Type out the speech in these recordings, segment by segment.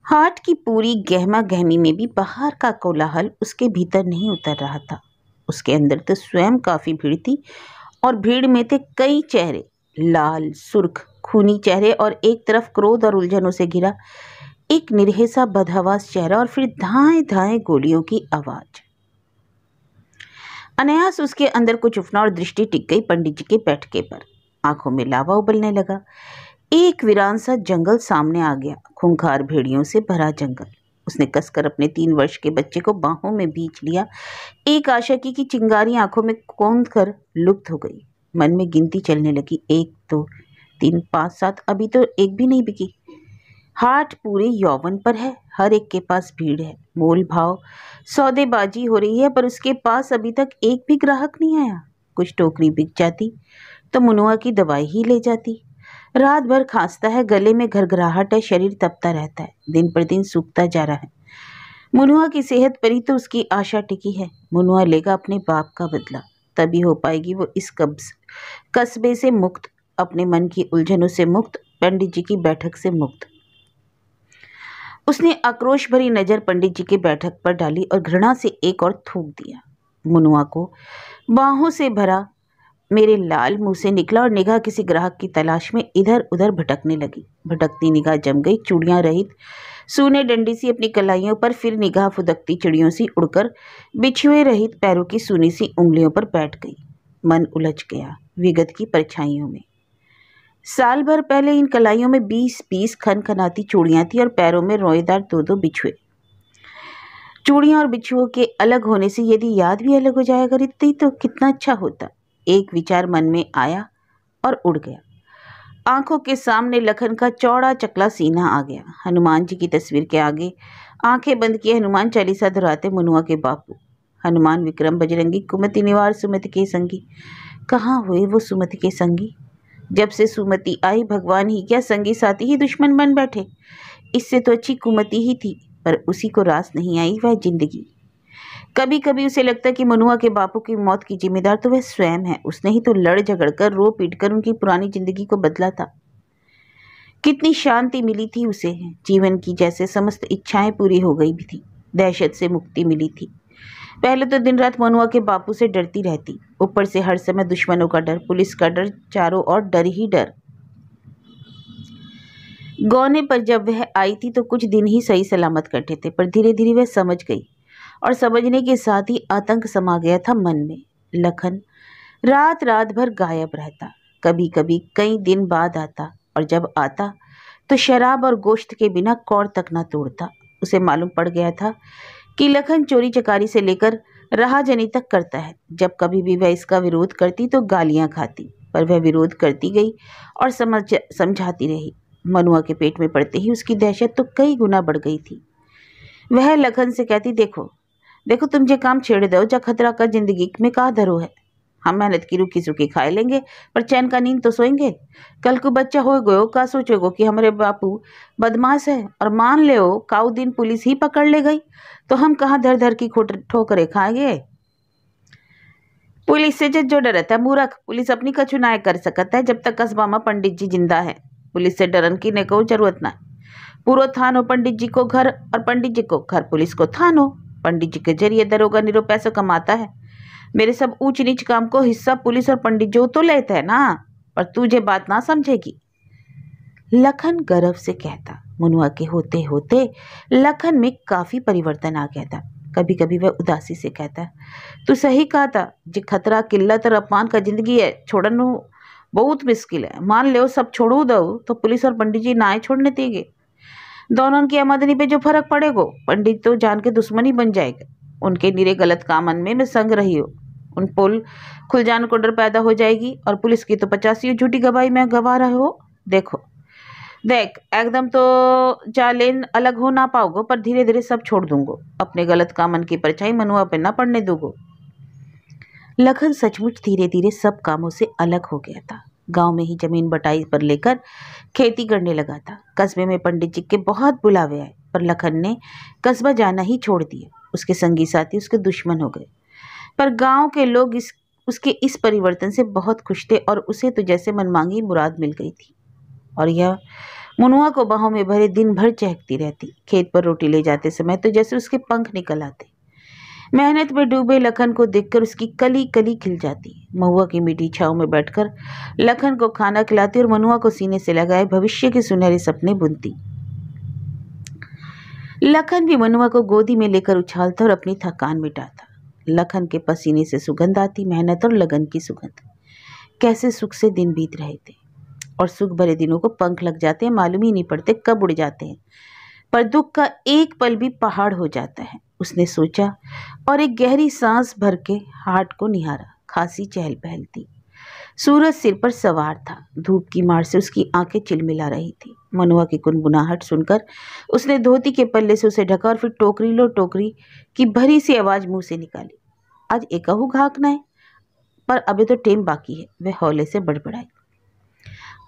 हाट की पूरी गहमा गहमी में भी बाहर का कोलाहल उसके भीतर नहीं उतर रहा था। उसके अंदर तो स्वयं काफी भीड़ थी और भीड़ में थे कई चेहरे, लाल सुर्ख खूनी चेहरे, और एक तरफ क्रोध और उलझनों से घिरा एक निरह सा बदहवास चेहरा, और फिर धाए धाए गोलियों की आवाज। अनायास उसके अंदर कुछ उफना और दृष्टि टिक गई पंडित जी के बैठके पर। आंखों में लावा उबलने लगा। एक वीरान सा जंगल सामने आ गया, खूंखार भेड़ियों से भरा जंगल। उसने कसकर अपने 3 वर्ष के बच्चे को बाहों में भींच लिया। एक आशा की चिंगारी आंखों में कौंध कर लुप्त हो गई। मन में गिनती चलने लगी, 1 2 3 5 7, अभी तो एक भी नहीं बिकी। हाट पूरे यौवन पर है, हर एक के पास भीड़ है, मोल भाव सौदेबाजी हो रही है, पर उसके पास अभी तक एक भी ग्राहक नहीं आया। कुछ टोकरी बिक जाती तो मुनुआ की दवाई ही ले जाती। रात भर खांसता है, गले में घरघराहट है, शरीर तपता रहता है, दिन पर दिन सूखता जा रहा है। मुनुआ की सेहत पर ही तो उसकी आशा टिकी है। मुनुआ लेगा अपने बाप का बदला, तभी हो पाएगी वो इस कस्बे से मुक्त, अपने मन की उलझनों से मुक्त, पंडित जी की बैठक से मुक्त। उसने आक्रोश भरी नजर पंडित जी की बैठक पर डाली और घृणा से एक और थूक दिया। मुनुआ को बाहों से भरा मेरे लाल मुंह से निकला और निगाह किसी ग्राहक की तलाश में इधर उधर भटकने लगी। भटकती निगाह जम गई चूड़ियां रहित सूने डंडी सी अपनी कलाइयों पर, फिर निगाह फुदकती चिड़ियों सी उड़कर बिछुए रहित पैरों की सूनी सी उंगलियों पर बैठ गई। मन उलझ गया विगत की परछाइयों में। साल भर पहले इन कलाइयों में 20-20 खनखनाती चूड़ियां थी और पैरों में रोएदार 2-2 बिछुए। चूड़ियां और बिछुओं के अलग होने से यदि याद भी अलग हो जाया करती तो कितना अच्छा होता। एक विचार मन में आया और उड़ गया। आंखों के सामने लखन का चौड़ा चकला सीना आ गया। हनुमान जी की तस्वीर के आगे आंखें बंद किए हनुमान चालीसा दोहराते मुनुआ के बापू। हनुमान विक्रम बजरंगी कुमति निवार सुमति के संगी। कहाँ हुए वो सुमति के संगी? जब से सुमति आई भगवान ही क्या संगी साथी ही दुश्मन बन बैठे। इससे तो अच्छी कुमति ही थी, पर उसी को रास नहीं आई वह जिंदगी। कभी कभी उसे लगता कि मनुआ के बापू की मौत की जिम्मेदार तो वह स्वयं है। उसने ही तो लड़ झगड़ कर रो पीट कर उनकी पुरानी जिंदगी को बदला था। कितनी शांति मिली थी उसे, जीवन की जैसे समस्त इच्छाएं पूरी हो गई भी थी। दहशत से मुक्ति मिली थी। पहले तो दिन रात मनुआ के बापू से डरती रहती, ऊपर से हर समय दुश्मनों का डर, पुलिस का डर, चारों ओर डर ही डर। गौने पर जब वह आई थी तो कुछ दिन ही सही सलामत कटे थे, पर धीरे धीरे वह समझ गई और समझने के साथ ही आतंक समा गया था मन में। लखन रात रात भर गायब रहता, कभी कभी कई दिन बाद आता, और जब आता तो शराब और गोश्त के बिना कौर तक न तोड़ता। उसे मालूम पड़ गया था कि लखन चोरी चकारी से लेकर राहजनी तक करता है। जब कभी भी वह इसका विरोध करती तो गालियां खाती, पर वह विरोध करती गई और समझाती रही। मनुआ के पेट में पड़ते ही उसकी दहशत तो कई गुना बढ़ गई थी। वह लखन से कहती, देखो देखो तुम जे काम छेड़ दो, जा खतरा का जिंदगी में का धरो है। हम मेहनत की रुकी सुखी खाए लेंगे, पर चैन का नींद तो सोएंगे। कल को बच्चा हो गयो का सोचोगो कि हमारे बापू बदमाश है, और मान ले काउ दिन पुलिस ही पकड़ ले गई तो हम कहाँ धर धर की ठोकरे खाएंगे। पुलिस से जो डरता है मूर्ख, पुलिस अपनी कछु ना कर सकता है जब तक कस्बा में पंडित जी जिंदा है। पुलिस से डरन की ने को जरूरत ना। पूरा थानो पंडित जी को घर और पंडित जी को घर, पुलिस को थानो। पंडित जी के जरिए दरोगा निरो पैसा कमाता है। मेरे सब ऊंच नीच काम को हिस्सा पुलिस और पंडित जो तो लेते हैं ना, पर तुझे बात ना समझेगी। लखन गर्व से कहता। मुनुआ के होते होते लखन में काफी परिवर्तन आ गया था। कभी कभी वह उदासी से कहता, तू सही कहा था, जे खतरा किल्लत और अपमान का जिंदगी है छोड़नो बहुत मुश्किल है। मान लो सब छोड़ू दो तो पुलिस और पंडित जी ना छोड़ने देंगे। दोनों की आमदनी पे जो फर्क पड़ेगा, पंडित तो जान के दुश्मन ही बन जाएगा। उनके निरे गलत कामन में मैं संग रही हो, उन पुल खुल जाने को डर पैदा हो जाएगी, और पुलिस की तो 85 झूठी गवाही में गवा रहे हो। देखो देख एकदम तो जालेन अलग हो ना पाओगे, पर धीरे धीरे सब छोड़ दूंगो। अपने गलत कामन की परछाई मनुआ पे ना पड़ने दूंगो। लखन सचमुच धीरे धीरे सब कामों से अलग हो गया था। गांव में ही जमीन बटाई पर लेकर खेती करने लगा था। कस्बे में पंडित जी के बहुत बुलावे आए, पर लखन ने कस्बा जाना ही छोड़ दिया। उसके संगी साथी उसके दुश्मन हो गए, पर गांव के लोग उसके इस परिवर्तन से बहुत खुश थे, और उसे तो जैसे मनमांगी मुराद मिल गई थी। और यह मुनुआ को बाहों में भरे दिन भर चहकती रहती। खेत पर रोटी ले जाते समय तो जैसे उसके पंख निकल आते। मेहनत में डूबे लखन को देखकर उसकी कली कली खिल जाती। महुआ की मीठी छांव में बैठकर लखन को खाना खिलाती और मनुआ को सीने से लगाए भविष्य के सुनहरे सपने बुनती। लखन भी मनुआ को गोदी में लेकर उछालता और अपनी थकान मिटाता। लखन के पसीने से सुगंध आती, मेहनत और लगन की सुगंध। कैसे सुख से दिन बीत रहे थे, और सुख भरे दिनों को पंख लग जाते हैं, मालूम ही नहीं पड़ते कब उड़ जाते हैं। पर दुख का एक पल भी पहाड़ हो जाता है, उसने सोचा और एक गहरी सांस भर के हार्ट को निहारा। खासी चहल पहल थी। सूरज सिर पर सवार था। धूप की मार से उसकी आंखें चिलमिला रही थी। मनुआ की गुनगुनाहट सुनकर उसने धोती के पल्ले से उसे ढका और फिर टोकरी लो टोकरी की भरी सी आवाज मुंह से निकाली। आज एकहू घाकना है, पर अभी तो टेम बाकी है, वह हौले से बड़बड़ाई।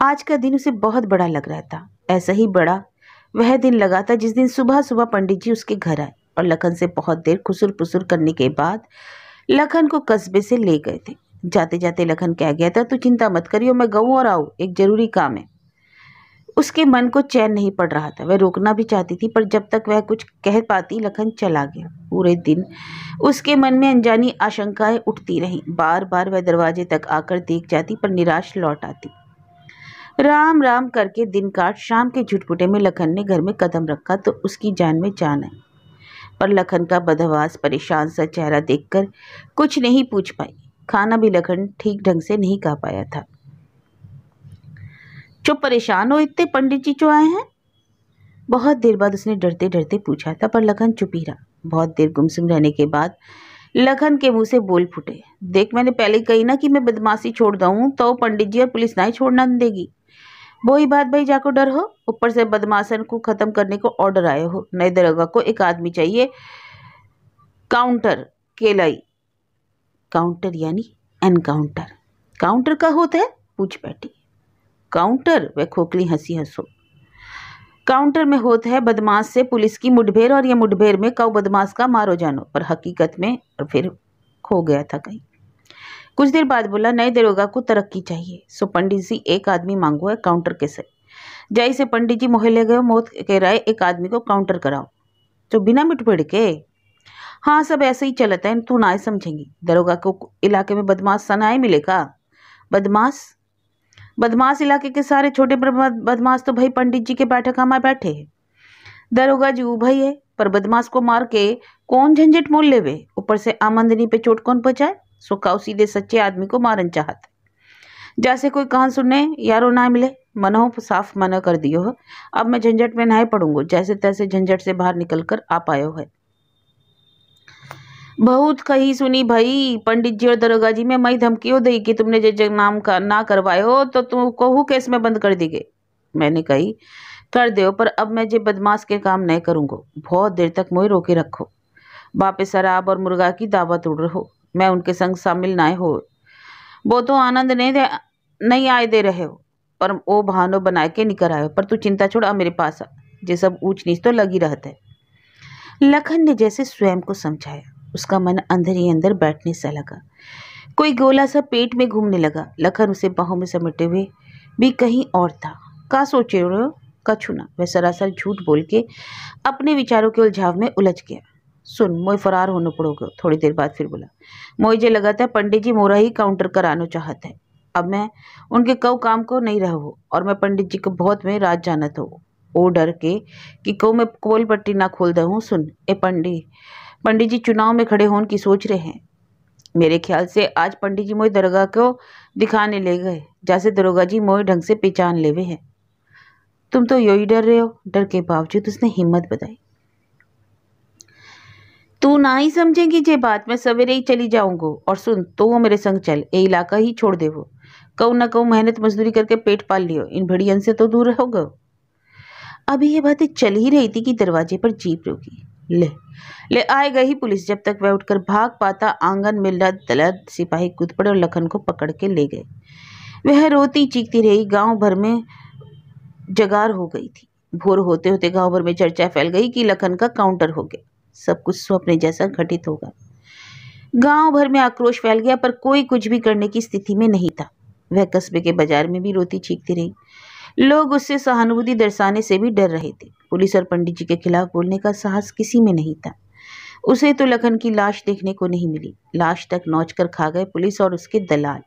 आज का दिन उसे बहुत बड़ा लग रहा था। ऐसा ही बड़ा वह दिन लगा था जिस दिन सुबह सुबह पंडित जी उसके घर आए और लखन से बहुत देर खुसुर पुसुर करने के बाद लखन को कस्बे से ले गए थे। जाते जाते लखन कह गया था, तू चिंता मत करियो, मैं गऊँ और आऊँ, एक जरूरी काम है। उसके मन को चैन नहीं पड़ रहा था। वह रोकना भी चाहती थी, पर जब तक वह कुछ कह पाती लखन चला गया। पूरे दिन उसके मन में अनजानी आशंकाएं उठती रहीं। बार बार वह दरवाजे तक आकर देख जाती, पर निराश लौट आती। राम राम करके दिन काट शाम के झुटपुटे में लखन ने घर में कदम रखा तो उसकी जान में जान आई। पर लखन का बदहवास परेशान सा चेहरा देखकर कुछ नहीं पूछ पाई। खाना भी लखन ठीक ढंग से नहीं खा पाया था। चुप परेशान हो इतने, पंडित जी जो आए हैं? बहुत देर बाद उसने डरते डरते पूछा था, पर लखन चुप ही रहा। बहुत देर गुमसुम रहने के बाद लखन के मुंह से बोल फूटे, देख मैंने पहले ही कही ना कि मैं बदमाशी छोड़ दूँ तो पंडित जी और पुलिस नहीं छोड़ना देगी। वही बात भाई, जाको डर हो, ऊपर से बदमाशन को खत्म करने को ऑर्डर आए हो। नए दरोगा को एक आदमी चाहिए, काउंटर केलाई। काउंटर यानी एनकाउंटर? काउंटर का होता है? पूछ बैठी। काउंटर? वह खोखली हंसी हंसो। काउंटर में होता है बदमाश से पुलिस की मुठभेड़, और यह मुठभेड़ में कौ बदमाश का मारो जानो। पर हकीकत में और फिर खो गया था कहीं। कुछ देर बाद बोला, नए दरोगा को तरक्की चाहिए, सो पंडित जी एक आदमी मांगो है काउंटर के से। जय से पंडित जी मोहे ले गए, मौत कह रहा है एक आदमी को काउंटर कराओ। तो बिना मुठभेड़ के? हाँ, सब ऐसे ही चलता है, तू ना समझेंगी। दरोगा को इलाके में बदमाश सनाए मिलेगा। बदमाश? बदमाश इलाके के सारे छोटे बदमाश तो भाई पंडित जी के बैठक में बैठे हैं। दरोगा जी भाई है, पर बदमाश को मार के कौन झंझट मोल लेवे? ऊपर से आमदनी पे चोट कौन पहुंचाए? सुखाओ सीधे सच्चे आदमी को मारन चाहत। जैसे कोई कहां सुने यारो ना मिले, मनो साफ मना कर दियो हो। अब मैं झंझट में नहीं पड़ूंगा, जैसे तैसे झंझट से बाहर निकल कर आ पायो है। बहुत कही सुनी भाई, पंडित जी और दरोगा जी में मई धमकियों दी कि तुमने जो नाम का ना करवाए हो तो तुम कहू केस में बंद कर देंगे। मैंने कही कर दो, पर अब मैं जे बदमाश के काम नहीं करूंगा। बहुत देर तक मोह रोके रखो। बापे शराब और मुर्गा की दावत उड़ रहो, मैं उनके संग शामिल ना हो। वो तो आनंद नहीं आए दे रहे हो, पर वो बहानो बना के निकल आयो। पर तू चिंता छोड़, मेरे पास आ, जे सब ऊंच नीच तो लगी रहता है। लखन ने जैसे स्वयं को समझाया। उसका मन अंदर ही अंदर बैठने सा लगा। कोई गोला सा पेट में घूमने लगा। लखन उसे बाहों में समेटे हुए भी कहीं और था। का सोचे रहे हो? कछु ना, वह सरासर झूठ बोल के अपने विचारों के उलझाव में उलझ गया। सुन, मोए फरार होने पड़ोगे। थोड़ी देर बाद फिर बोला, मोए जे लगा था पंडित जी मोरा ही काउंटर कराना चाहते हैं। अब मैं उनके कऊ काम को नहीं रहो, और मैं पंडित जी को बहुत में राज जानत हो। ओ डर के कि कऊ मैं कोल पट्टी ना खोल दूँ। सुन ए पंडित जी चुनाव में खड़े होने की सोच रहे हैं। मेरे ख्याल से आज पंडित जी मोए दरोगा को दिखाने ले गए, जैसे दरोगा जी मोए ढंग से पहचान लेवे हैं। तुम तो यही डर रहे हो। डर के बावजूद उसने हिम्मत बताई। तू ना ही समझेंगी जे बात, मैं सवेरे ही चली जाऊंगा। और सुन, तो वो मेरे संग चल, ये इलाका ही छोड़ दे। वो कहू ना कहू मेहनत मजदूरी करके पेट पाल लियो, इन भड़ियन से तो दूर रहोगे। अभी ये बातें चल ही रही थी कि दरवाजे पर जीप रुकी। ले आए गई पुलिस। जब तक वह उठकर भाग पाता, आंगन में लद सिपाही कूद पड़े और लखन को पकड़ के ले गए। वह रोती चीखती रही। गांव भर में जगार हो गई थी। भोर होते होते गांव भर में चर्चा फैल गई कि लखन का काउंटर हो गया। सब कुछ स्वप्न जैसा घटित होगा। गांव भर में आक्रोश फैल गया, पर कोई कुछ भी करने की स्थिति में नहीं था। वह कस्बे के बाजार में भी रोती चीखती रही। लोग उससे सहानुभूति दर्शाने से भी डर रहे थे। पुलिस और पंडित जी के खिलाफ बोलने का साहस किसी में नहीं था। उसे तो लखन की लाश देखने को नहीं मिली। लाश तक नोच कर खा गए पुलिस और उसके दलाल।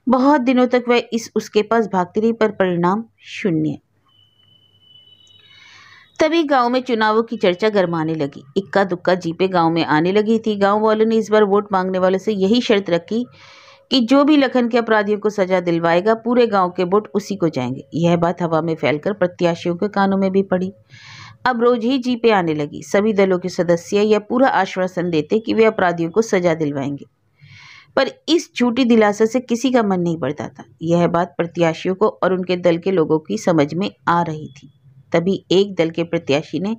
बहुत दिनों तक वह उसके पास भागती रही, पर परिणाम शून्य। तभी गांव में चुनावों की चर्चा गरमाने लगी। इक्का दुक्का जीपें गांव में आने लगी थी। गांव वालों ने इस बार वोट मांगने वालों से यही शर्त रखी कि जो भी लखन के अपराधियों को सजा दिलवाएगा, पूरे गांव के वोट उसी को जाएंगे। यह बात हवा में फैलकर प्रत्याशियों के कानों में भी पड़ी। अब रोज ही जीपें आने लगी। सभी दलों के सदस्य यह पूरा आश्वासन देते कि वे अपराधियों को सजा दिलवाएंगे, पर इस झूठी दिलासा से किसी का मन नहीं बढ़ता था। यह बात प्रत्याशियों को और उनके दल के लोगों की समझ में आ रही थी। तभी एक दल के प्रत्याशी ने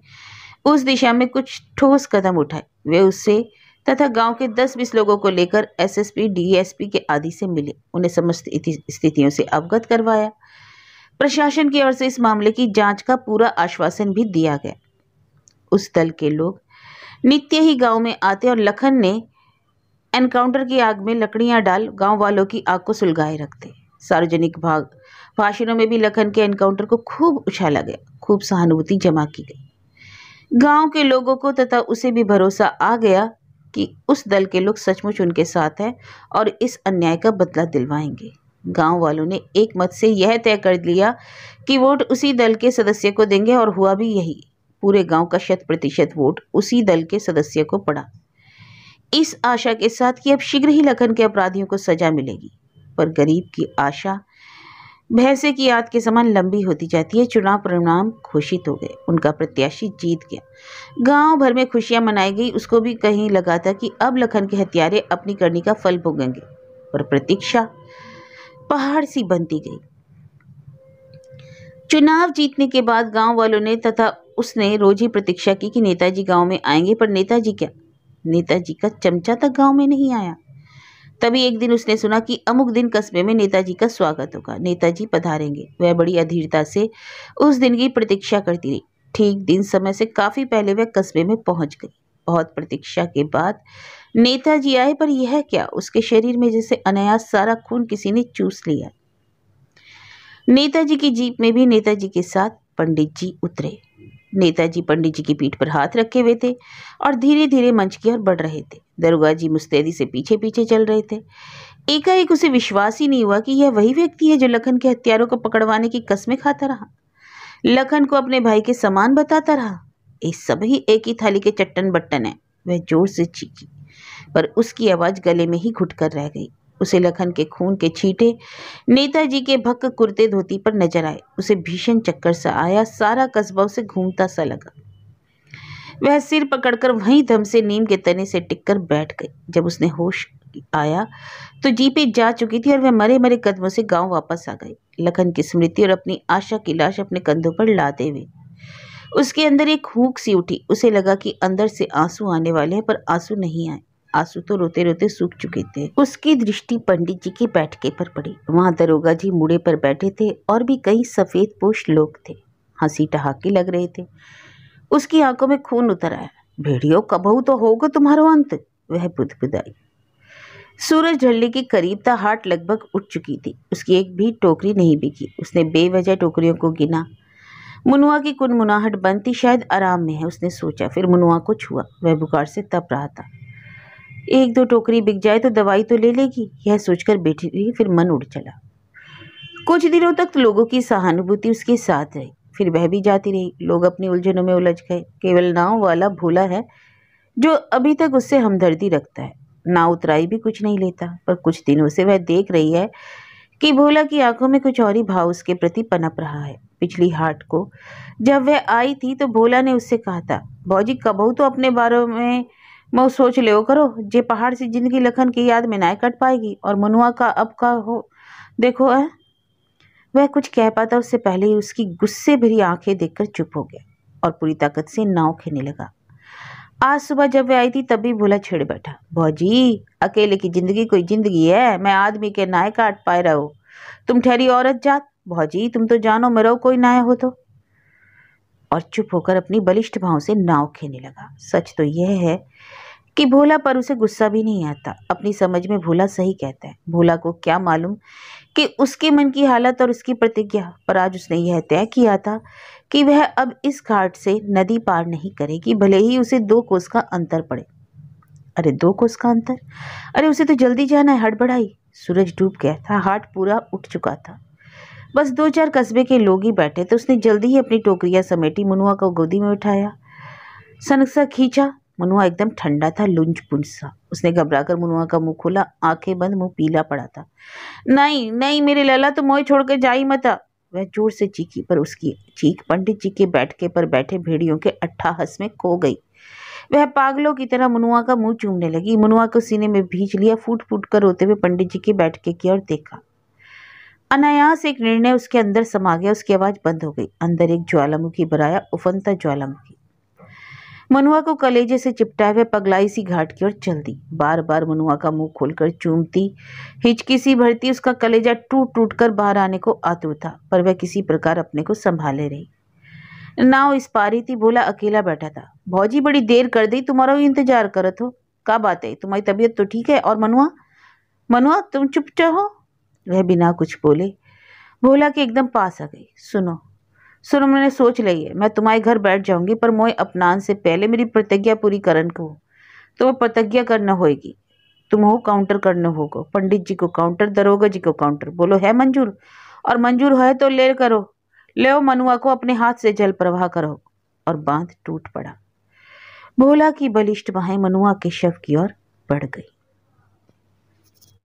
उस दिशा में कुछ ठोस कदम उठाए। वे उससे तथा गांव के 10-20 लोगों को लेकर एसएसपी डीएसपी के आदि से मिले। उन्हें समस्त स्थितियों से अवगत करवाया। प्रशासन की ओर से इस मामले की जांच का पूरा आश्वासन भी दिया गया। उस दल के लोग नित्य ही गांव में आते और लखन ने एनकाउंटर की आग में लकड़ियां डाल गांव वालों की आग को सुलगाए रखते। सार्वजनिक भाषणों में भी लखन के एनकाउंटर को खूब उछाला गया, खूब सहानुभूति जमा की गई। गांव के लोगों को तथा उसे भी भरोसा आ गया कि उस दल के लोग सचमुच उनके साथ हैं और इस अन्याय का बदला दिलवाएंगे। गांव वालों ने एक मत से यह तय कर लिया कि वोट उसी दल के सदस्य को देंगे, और हुआ भी यही। पूरे गांव का 100% वोट उसी दल के सदस्य को पड़ा, इस आशा के साथ कि अब शीघ्र ही लखन के अपराधियों को सजा मिलेगी। पर गरीब की आशा भैंसे की आंत के समान लंबी होती जाती है। चुनाव परिणाम घोषित हो गए। उनका प्रत्याशी जीत गया। गांव भर में खुशियां मनाई गई। उसको भी कहीं लगा था कि अब लखन के हत्यारे अपनी करनी का फल भोगेंगे, पर प्रतीक्षा पहाड़ सी बनती गई। चुनाव जीतने के बाद गांव वालों ने तथा उसने रोज ही प्रतीक्षा की कि नेताजी गांव में आएंगे, पर नेताजी क्या, नेताजी का चमचा तक गांव में नहीं आया। तभी एक दिन उसने सुना कि अमुक दिन कस्बे में नेताजी का स्वागत होगा, नेताजी पधारेंगे। वह बड़ी अधीरता से उस दिन की प्रतीक्षा करती रही। ठीक दिन समय से काफी पहले वह कस्बे में पहुंच गई। बहुत प्रतीक्षा के बाद नेताजी आए, पर यह क्या, उसके शरीर में जैसे अनायास सारा खून किसी ने चूस लिया। नेताजी की जीप में भी नेताजी के साथ पंडित जी उतरे। नेताजी पंडित जी की पीठ पर हाथ रखे हुए थे और धीरे धीरे मंच की ओर बढ़ रहे थे। दरोगा जी मुस्तैदी से पीछे पीछे चल रहे थे। एकाएक उसे विश्वास ही नहीं हुआ कि यह वही व्यक्ति है जो लखन के हत्यारों को पकड़वाने की कस्में खाता रहा, लखन को अपने भाई के समान बताता रहा। ये सब ही एक ही थाली के चट्टन बट्टन है। वह जोर से चीखी, पर उसकी आवाज गले में ही घुट कर रह गई। उसे लखन के खून के छींटे नेताजी के भक्क कुर्ते धोती पर नजर आए। उसे भीषण चक्कर सा आया। सारा कस्बा उसे घूमता सा लगा। वह सिर पकड़कर वहीं दम से नीम के तने से टिककर बैठ गई। जब उसने होश आया तो जीपें जा चुकी थी और वह मरे मरे कदमों से गांव वापस आ गई, लखन की स्मृति और अपनी आशा की लाश अपने कंधों पर लादे हुए। उसके अंदर एक हूक सी उठी। उसे लगा कि अंदर से आंसू आने वाले हैं, पर आंसू नहीं आए। आंसू तो रोते रोते सूख चुके थे। उसकी दृष्टि पंडित जी के बैठके पर पड़ी। वहां दरोगा जी मुड़े पर बैठे थे और भी कई सफेद पोश लोग थे। हंसी ठहाके लग रहे थे। उसकी आंखों में खून उतर आया। भेड़ियों, कबहू तो होगा तुम्हारो अंत, वह बुदबुदाई। सूरज ढलने के करीब था। हाट लगभग उठ चुकी थी। उसकी एक भी टोकरी नहीं बिकी। उसने बेवजह टोकरियों को गिना। मुनुआ की कुनमुनाहट बंद थी। शायद आराम में है, उसने सोचा। फिर मुनुआ को छुआ। वह बुखार से तप रहा था। 1-2 टोकरी बिक जाए तो दवाई तो ले लेगी, यह सोचकर बैठी रही। फिर मन उड़ चला। कुछ दिनों तक लोगों की सहानुभूति उसके साथ रही, फिर वह भी जाती रही। लोग अपनी उलझनों में उलझ गए। केवल नाव वाला भोला है जो अभी तक उससे हमदर्दी रखता है। नाव उतराई भी कुछ नहीं लेता, पर कुछ दिनों से वह देख रही है कि भोला की आंखों में कुछ और ही भाव उसके प्रति पनप रहा है। पिछली हाट को जब वह आई थी तो भोला ने उससे कहा था, भौजी कबहू तो अपने बारे में मैं सोच ले करो, जे पहाड़ से जिंदगी लखन की याद में ना कट पाएगी। और मनुआ का अब का हो देखो है। वह कुछ कह पाता उससे पहले ही उसकी गुस्से भरी आंखें देखकर चुप हो गया और पूरी ताकत से नाव खेने लगा। आज सुबह जब वह आई थी तब भी भोला छिड़ बैठा, भौजी अकेले की जिंदगी कोई जिंदगी है, मैं आदमी के नाय काट पाए रहो, तुम ठहरी औरत जात, भौजी तुम तो जानो मरो कोई नाय हो तो। और चुप होकर अपनी बलिष्ठ भाव से नाव खेने लगा। सच तो यह है कि भोला, पर उसे गुस्सा भी नहीं आता। अपनी समझ में भोला सही कहता है। भोला को क्या मालूम कि उसके मन की हालत और उसकी प्रतिज्ञा, पर आज उसने यह तय किया था कि वह अब इस घाट से नदी पार नहीं करेगी, भले ही उसे 2 कोस का अंतर पड़े। अरे 2 कोस का अंतर? अरे उसे तो जल्दी जाना है, हड़बड़ाई। सूरज डूब गया था, हाट पूरा उठ चुका था। बस 2-4 कस्बे के लोग ही बैठे थे। उसने जल्दी ही अपनी टोकरियां समेटी, मनुआ को गोदी में उठाया, सनकसा खींचा। मनुआ एकदम ठंडा था, लुंज पुंज सा। उसने घबराकर मनुआ का मुंह खोला, आंखें बंद, मुंह पीला पड़ा था। नहीं नहीं मेरे लला, तुम मोए छोड़ कर जा ही मत। वह जोर से चीखी, पर उसकी चीख पंडित जी के बैठके पर बैठे भेड़ियों के अट्ठाहस में खो गई। वह पागलों की तरह मनुआ का मुंह चूमने लगी। मनुआ को सीने में भींच लिया, फूट फूट कर रोते हुए पंडित जी के बैठके की ओर देखा। अनायास एक निर्णय उसके अंदर समा गया। उसकी आवाज बंद हो गई। अंदर एक ज्वालामुखी भराया, उफनता ज्वालामुखी। मनुआ को कलेजे से चिपटाए हुए पगलाई सी घाट की ओर चल दी। बार बार मनुआ का मुंह खोलकर चूमती, हिचकी सी भरती। उसका कलेजा टूट टूट कर बाहर आने को आतुर था, पर वह किसी प्रकार अपने को संभाले रही। नाव इस पारी थी। भोला अकेला बैठा था। भौजी बड़ी देर कर दी, तुम्हारा इंतजार करत हो। का बात है, तुम्हारी तबीयत तो ठीक है? और मनुआ? मनुआ तुम चुप रहो। वह बिना कुछ बोले भोला के एकदम पास आ गई। सुनो सुनो, मैंने सोच ली है, मैं तुम्हारे घर बैठ जाऊंगी, पर मोए अपनान से पहले मेरी प्रतिज्ञा पूरी करन को। तुम्हें प्रतिज्ञा करना होगी। तुम हो काउंटर करना होगा। पंडित जी को काउंटर, दरोगा जी को काउंटर। बोलो है मंजूर? और मंजूर है तो ले करो। ले मनुआ को अपने हाथ से जल प्रवाह करो। और बांध टूट पड़ा। भोला की बलिष्ठ बाहें मनुआ के शव की ओर बढ़ गई।